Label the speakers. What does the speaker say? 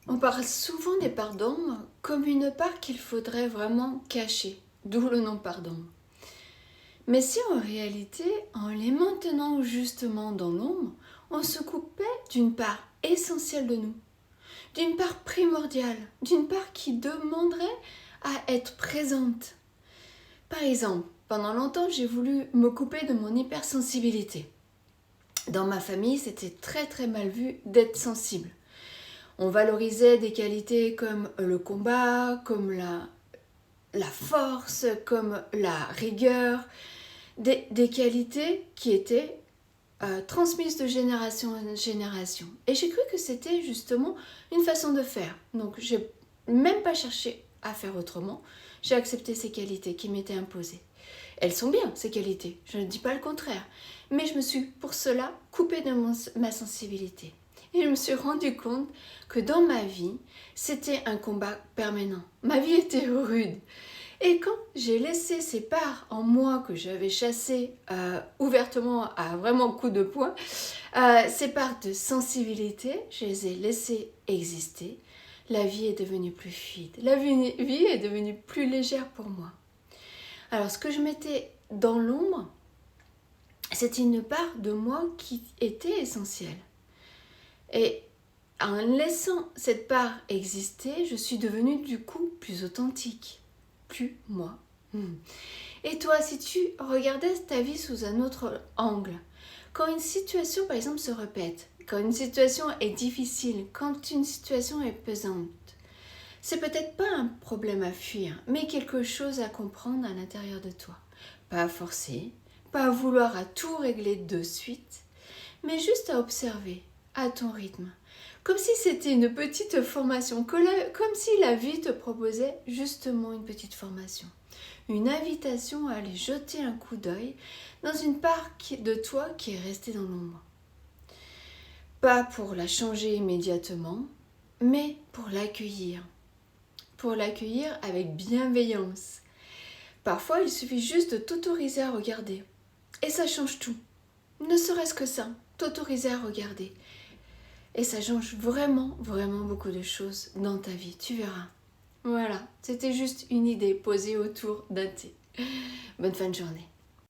Speaker 1: On parle souvent des parts d'ombre comme une part qu'il faudrait vraiment cacher, d'où le nom part d'ombre. Mais si en réalité, en les maintenant justement dans l'ombre, on se coupait d'une part essentielle de nous, d'une part primordiale, d'une part qui demanderait à être présente. Par exemple, pendant longtemps, j'ai voulu me couper de mon hypersensibilité. Dans ma famille, c'était très mal vu d'être sensible. On valorisait des qualités comme le combat, comme la force, comme la rigueur, des qualités qui étaient transmises de génération en génération. Et j'ai cru que c'était justement une façon de faire. Donc j'ai même pas cherché à faire autrement. J'ai accepté ces qualités qui m'étaient imposées. Elles sont bien, ces qualités, je ne dis pas le contraire. Mais je me suis pour cela coupée de ma sensibilité. Et je me suis rendu compte que dans ma vie, c'était un combat permanent. Ma vie était rude. Et quand j'ai laissé ces parts en moi que j'avais chassées ouvertement à vraiment coup de poing, ces parts de sensibilité, je les ai laissées exister. La vie est devenue plus fluide. La vie est devenue plus légère pour moi. Alors ce que je mettais dans l'ombre, c'était une part de moi qui était essentielle. Et en laissant cette part exister, je suis devenue du coup plus authentique, plus moi. Et toi, si tu regardais ta vie sous un autre angle, quand une situation par exemple se répète, quand une situation est difficile, quand une situation est pesante, c'est peut-être pas un problème à fuir, mais quelque chose à comprendre à l'intérieur de toi. Pas à forcer, pas à vouloir à tout régler de suite, mais juste à observer à ton rythme. Comme si c'était une petite formation, comme si la vie te proposait justement une petite formation. Une invitation à aller jeter un coup d'œil dans une part de toi qui est restée dans l'ombre. Pas pour la changer immédiatement, mais pour l'accueillir. Pour l'accueillir avec bienveillance. Parfois, il suffit juste de t'autoriser à regarder. Et ça change tout. Ne serait-ce que ça, t'autoriser à regarder. Et ça change vraiment beaucoup de choses dans ta vie, tu verras. Voilà, c'était juste une idée posée autour d'un thé. Bonne fin de journée.